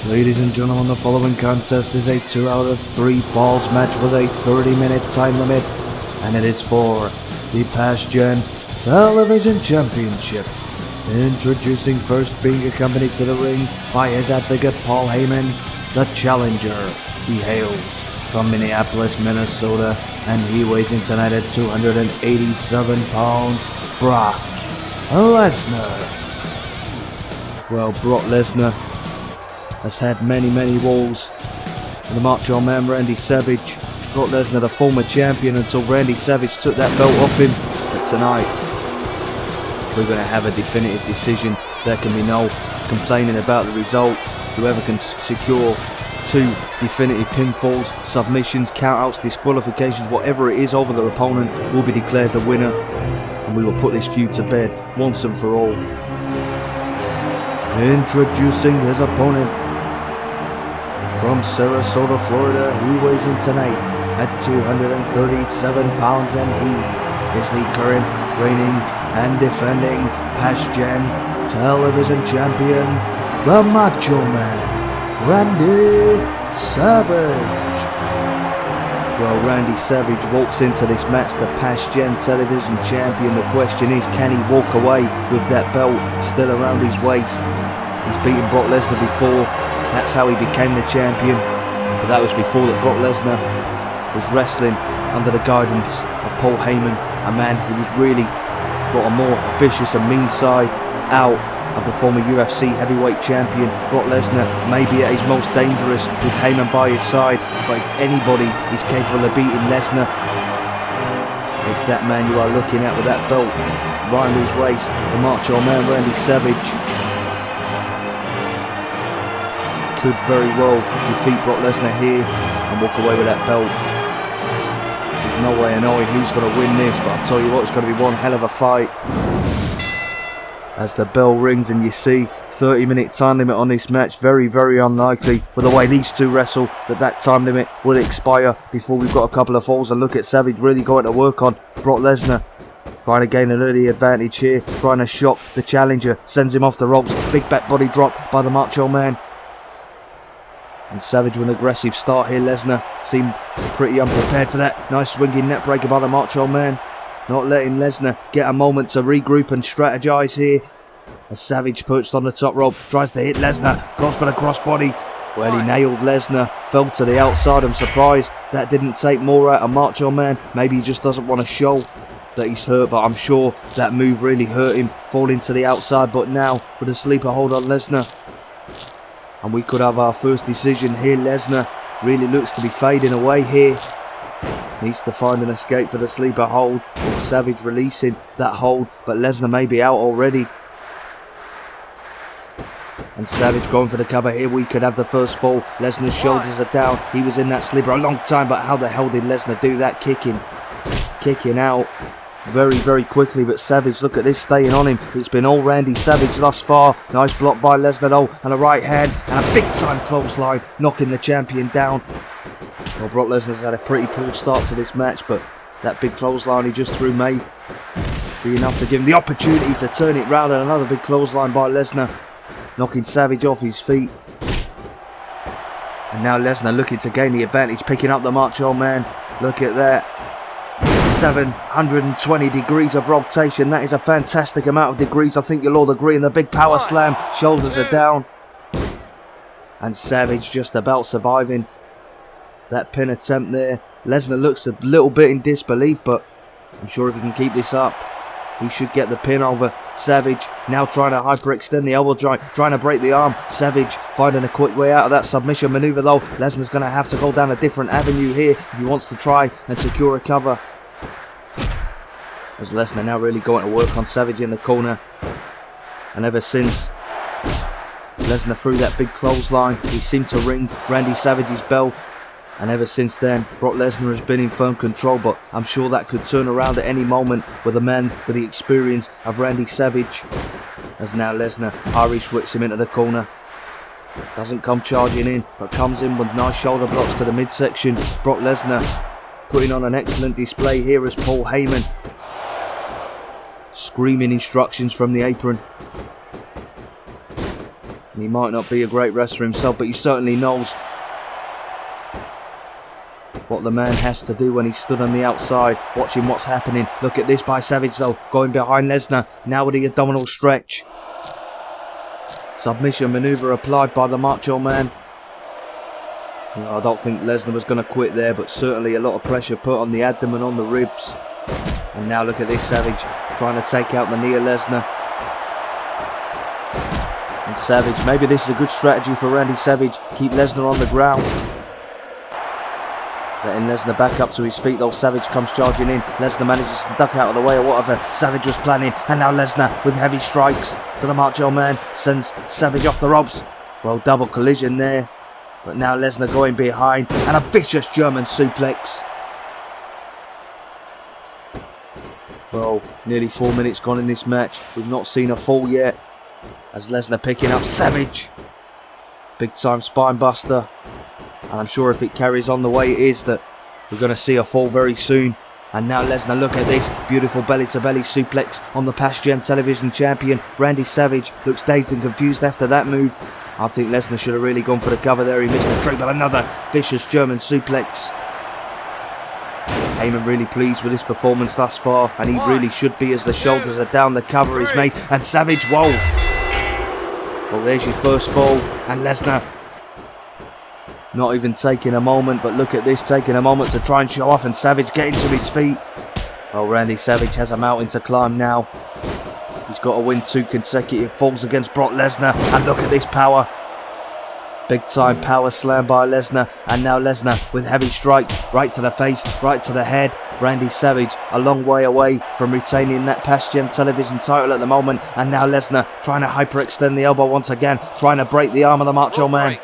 Ladies and gentlemen, the following contest is a 2 out of 3 falls match with a 30-minute time limit, and it is for the Pastgen TV Championship. Introducing first, being accompanied to the ring by his advocate Paul Heyman, the challenger. He hails from Minneapolis, Minnesota, and he weighs in tonight at 287 pounds, Brock Lesnar. Well, Brock Lesnar has had many wars with the Macho Man Randy Savage. Brock Lesnar, the former champion, until Randy Savage took that belt off him. But tonight, we're going to have a definitive decision. There can be no complaining about the result. Whoever can secure 2 definitive pinfalls, submissions, countouts, disqualifications, whatever it is over their opponent, will be declared the winner. And we will put this feud to bed once and for all. Introducing his opponent, from Sarasota, Florida, he weighs in tonight at 237 pounds, and he is the current reigning and defending Pastgen TV Champion, the Macho Man Randy Savage. Well, Randy Savage walks into this match the Pastgen TV Champion. The question is, can he walk away with that belt still around his waist? He's beaten Brock Lesnar before. That's how he became the champion, but that was before that Brock Lesnar was wrestling under the guidance of Paul Heyman, a man who was really got a more vicious and mean side out of the former UFC heavyweight champion. Brock Lesnar may be at his most dangerous with Heyman by his side, but if anybody is capable of beating Lesnar, it's that man you are looking at with that belt round his waist, the Macho Man Randy Savage. Could very well defeat Brock Lesnar here and walk away with that belt. There's no way of knowing who's going to win this, but I'll tell you what, it's going to be one hell of a fight. As the bell rings and you see 30-minute time limit on this match, very unlikely with the way these two wrestle that time limit will expire before we've got a couple of falls. And look at Savage really going to work on Brock Lesnar, trying to gain an early advantage here, trying to shock the challenger, sends him off the ropes. Big back body drop by the Macho Man. And Savage with an aggressive start here. Lesnar seemed pretty unprepared for that. Nice swinging net breaker by the Macho Man, not letting Lesnar get a moment to regroup and strategize here. As Savage perched on the top rope, tries to hit Lesnar, goes for the crossbody. Well, he nailed Lesnar, fell to the outside. I'm surprised that didn't take more out of Macho Man. Maybe he just doesn't want to show that he's hurt, but I'm sure that move really hurt him, falling to the outside. But now with a sleeper hold on Lesnar, and we could have our first decision here. Lesnar really looks to be fading away here. Needs to find an escape for the sleeper hold. Savage releasing that hold, but Lesnar may be out already. And Savage going for the cover here. We could have the first fall. Lesnar's shoulders are down. He was in that sleeper a long time, but how the hell did Lesnar do that? Kicking out very quickly, but Savage, look at this, staying on him. It's been all Randy Savage thus far. Nice block by Lesnar though, and a right hand, and a big time clothesline, knocking the champion down. Well, Brock Lesnar's had a pretty poor start to this match, but that big clothesline he just threw may be enough to give him the opportunity to turn it round. And another big clothesline by Lesnar, knocking Savage off his feet. And now Lesnar looking to gain the advantage, picking up the Macho Man. Look at that. 720 degrees of rotation. That is a fantastic amount of degrees, I think you'll all agree. And the big power slam, shoulders are down, and Savage just about surviving that pin attempt there. Lesnar looks a little bit in disbelief, but I'm sure if he can keep this up, he should get the pin over Savage. Now trying to hyperextend the elbow joint, trying to break the arm. Savage finding a quick way out of that submission maneuver though. Lesnar's going to have to go down a different avenue here if he wants to try and secure a cover. As Lesnar now really going to work on Savage in the corner. And ever since Lesnar threw that big clothesline, he seemed to ring Randy Savage's bell. And ever since then, Brock Lesnar has been in firm control, but I'm sure that could turn around at any moment with a man with the experience of Randy Savage. As now Lesnar Irish whips him into the corner. Doesn't come charging in, but comes in with nice shoulder blocks to the midsection. Brock Lesnar putting on an excellent display here as Paul Heyman screaming instructions from the apron. And he might not be a great wrestler himself, but he certainly knows what the man has to do when he's stood on the outside, watching what's happening. Look at this by Savage though, going behind Lesnar, now with the abdominal stretch. Submission maneuver applied by the Macho Man. I don't think Lesnar was going to quit there, but certainly a lot of pressure put on the abdomen, on the ribs. And now look at this, Savage trying to take out the knee of Lesnar. And Savage, maybe this is a good strategy for Randy Savage, keep Lesnar on the ground. Letting Lesnar back up to his feet though. Savage comes charging in. Lesnar manages to duck out of the way of whatever Savage was planning. And now Lesnar with heavy strikes to the Macho Man. Sends Savage off the ropes. Well, double collision there. But now Lesnar going behind. And a vicious German suplex. Well, nearly 4 minutes gone in this match. We've not seen a fall yet. As Lesnar picking up Savage. Big time spine buster. And I'm sure if it carries on the way it is, that we're going to see a fall very soon. And now Lesnar, look at this. Beautiful belly-to-belly suplex on the Pastgen Television Champion. Randy Savage looks dazed and confused after that move. I think Lesnar should have really gone for the cover there. He missed the trick, but another vicious German suplex. Heyman really pleased with his performance thus far. And he really should be, as the shoulders are down, the cover is made. And Savage, whoa. Well, there's your first fall. And Lesnar not even taking a moment, but look at this, taking a moment to try and show off, and Savage getting to his feet. Well, Randy Savage has a mountain to climb now. He's got to win 2 consecutive falls against Brock Lesnar, and look at this power. Big time power slam by Lesnar, and now Lesnar with heavy strikes, right to the face, right to the head. Randy Savage a long way away from retaining that Pastgen Television title at the moment, and now Lesnar trying to hyperextend the elbow once again, trying to break the arm of the Macho Man.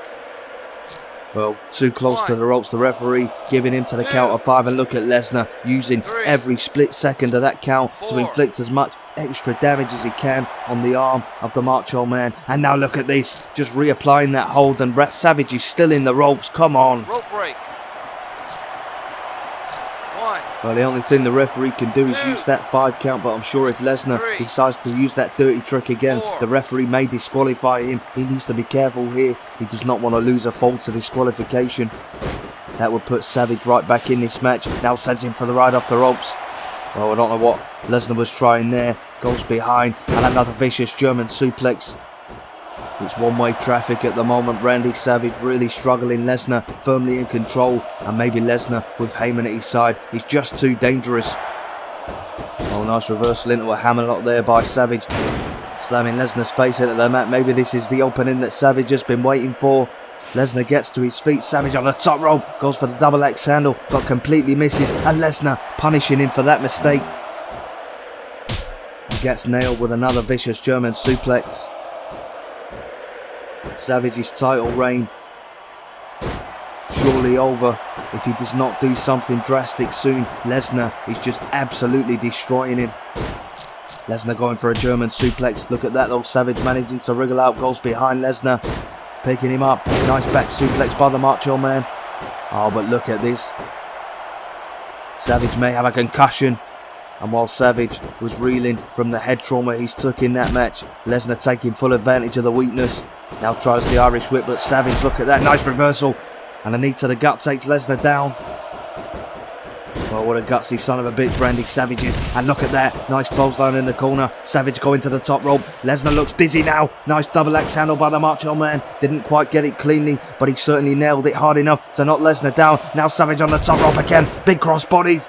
Well, too close to the ropes, the referee giving him to the count of 5, and look at Lesnar using every split second of that count to inflict as much extra damage as he can on the arm of the Macho Man. And now look at this, just reapplying that hold, and Savage is still in the ropes. Come on. Rope break. 1. Well, the only thing the referee can do is use that 5 count, but I'm sure if Lesnar decides to use that dirty trick again, the referee may disqualify him. He needs to be careful here. He does not want to lose a fall to disqualification. That would put Savage right back in this match. Now sends him for the ride off the ropes. Well, I don't know what Lesnar was trying there. Goes behind, and another vicious German suplex. It's one-way traffic at the moment. Randy Savage really struggling. Lesnar firmly in control, and maybe Lesnar with Heyman at his side. He's just too dangerous. Oh, nice reversal into a hammerlock there by Savage. Slamming Lesnar's face into the mat. Maybe this is the opening that Savage has been waiting for. Lesnar gets to his feet. Savage on the top rope. Goes for the double axe handle, but completely misses. And Lesnar punishing him for that mistake. He gets nailed with another vicious German suplex. Savage's title reign surely over if he does not do something drastic soon. Lesnar is just absolutely destroying him. Lesnar going for a German suplex. Look at that though. Savage managing to wriggle out, goes behind Lesnar, picking him up. Nice back suplex by the Macho Man. Oh, but look at this. Savage may have a concussion. And while Savage was reeling from the head trauma he's took in that match, Lesnar taking full advantage of the weakness. Now tries the Irish whip, but Savage, look at that, nice reversal. And a knee to the gut takes Lesnar down. Well, what a gutsy son of a bitch Randy Savage is. And look at that, nice clothesline in the corner. Savage going to the top rope. Lesnar looks dizzy now. Nice double axe handle by the Macho Man. Didn't quite get it cleanly, but he certainly nailed it hard enough to knock Lesnar down. Now Savage on the top rope again. Big crossbody.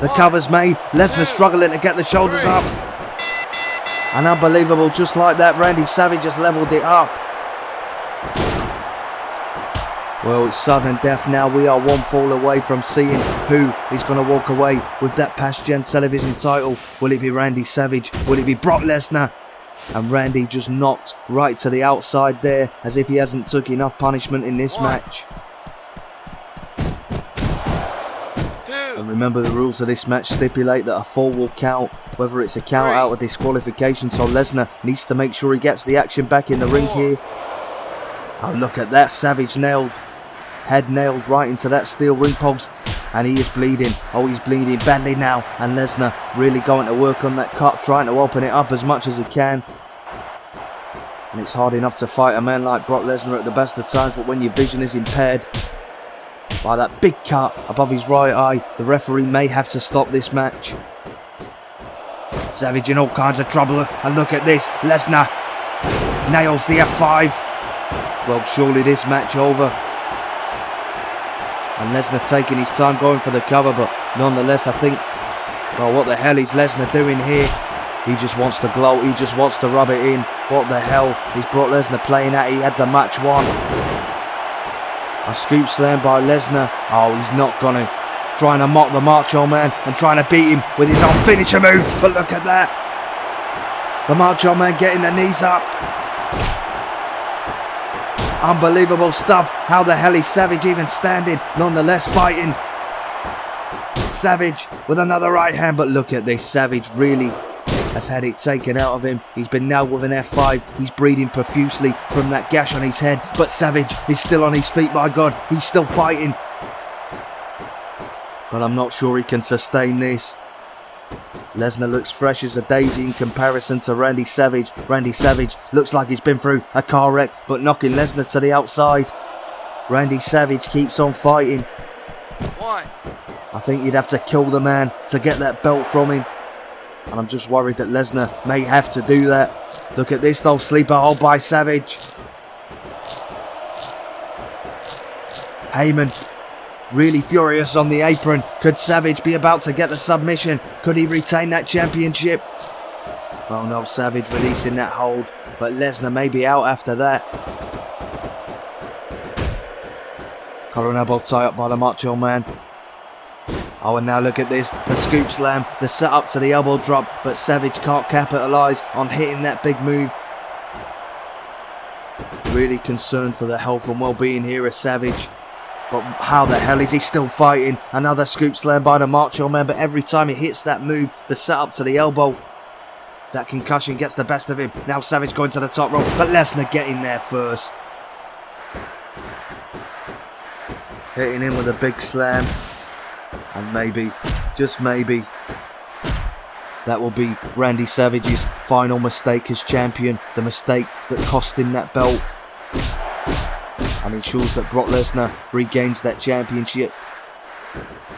The cover's made. Lesnar struggling to get the shoulders up. And unbelievable, just like that, Randy Savage has levelled it up. Well, it's sudden death now. We are 1 fall away from seeing who is going to walk away with that Pastgen Television title. Will it be Randy Savage? Will it be Brock Lesnar? And Randy just knocked right to the outside there, as if he hasn't took enough punishment in this match. And remember, the rules of this match stipulate that a fall will count, whether it's a count out or disqualification, so Lesnar needs to make sure he gets the action back in the ring here. Oh, look at that, Savage nailed, head nailed right into that steel ring post, and he is bleeding. Oh, he's bleeding badly now, and Lesnar really going to work on that cut, trying to open it up as much as he can. And it's hard enough to fight a man like Brock Lesnar at the best of times, but when your vision is impaired by that big cut above his right eye, the referee may have to stop this match. Savage in all kinds of trouble, and look at this, Lesnar nails the F5. Well, surely this match over. And Lesnar taking his time going for the cover, but nonetheless I think, well, what the hell is Lesnar doing here? He just wants to gloat, he just wants to rub it in. What the hell is Brock Lesnar playing at? He had the match won. A scoop slam by Lesnar. Oh, he's not gonna. Trying to mock the Macho Man and trying to beat him with his own finisher move. But look at that. The Macho Man getting the knees up. Unbelievable stuff. How the hell is Savage even standing? Nonetheless fighting. Savage with another right hand. But look at this. Savage really has had it taken out of him. He's been nailed with an F5. He's bleeding profusely from that gash on his head. But Savage is still on his feet, my God. He's still fighting. But I'm not sure he can sustain this. Lesnar looks fresh as a daisy in comparison to Randy Savage. Randy Savage looks like he's been through a car wreck, but knocking Lesnar to the outside. Randy Savage keeps on fighting. One. I think you'd have to kill the man to get that belt from him. And I'm just worried that Lesnar may have to do that. Look at this though, sleeper hold by Savage. Heyman really furious on the apron. Could Savage be about to get the submission? Could he retain that championship? Oh no, Savage releasing that hold. But Lesnar may be out after that. Collar and elbow tie up by the Macho Man. Oh, and now look at this, the scoop slam, the setup to the elbow drop, but Savage can't capitalise on hitting that big move. Really concerned for the health and well-being here of Savage. But how the hell is he still fighting? Another scoop slam by the Macho Man, but every time he hits that move, the setup to the elbow, that concussion gets the best of him. Now Savage going to the top rope, but Lesnar getting there first. Hitting him with a big slam. And maybe, just maybe, that will be Randy Savage's final mistake as champion. The mistake that cost him that belt. And ensures that Brock Lesnar regains that championship.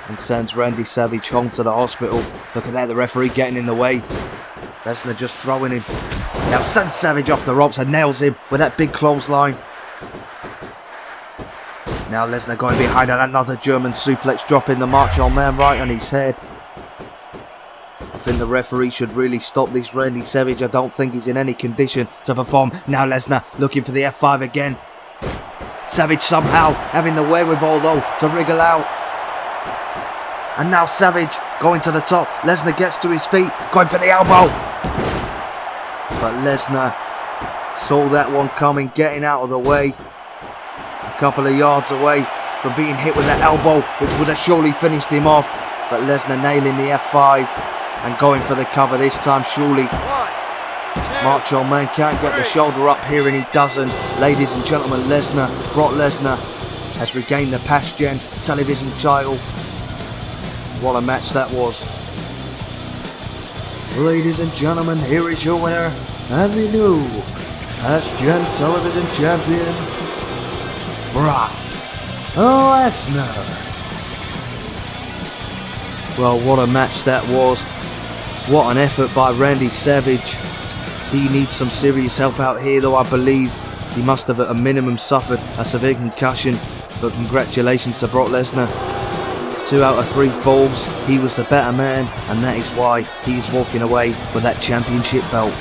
And sends Randy Savage home to the hospital. Look at that, the referee getting in the way. Lesnar just throwing him. Now sends Savage off the ropes and nails him with that big clothesline. Now Lesnar going behind and another German suplex, dropping the Macho Man right on his head. I think the referee should really stop this Randy Savage. I don't think he's in any condition to perform. Now Lesnar looking for the F5 again. Savage somehow having the wherewithal though to wriggle out. And now Savage going to the top. Lesnar gets to his feet, going for the elbow. But Lesnar saw that one coming, getting out of the way. A couple of yards away from being hit with that elbow, which would have surely finished him off. But Lesnar nailing the F5 and going for the cover this time, surely. Macho Man can't get the shoulder up here, and he doesn't. Ladies and gentlemen, Brock Lesnar has regained the Pastgen television title. What a match that was. Ladies and gentlemen, here is your winner and the new Pastgen television champion, Brock Lesnar. Well, what a match that was. What an effort by Randy Savage. He needs some serious help out here, though I believe he must have at a minimum suffered a severe concussion. But congratulations to Brock Lesnar. 2 out of 3 falls, he was the better man, and that is why he is walking away with that championship belt.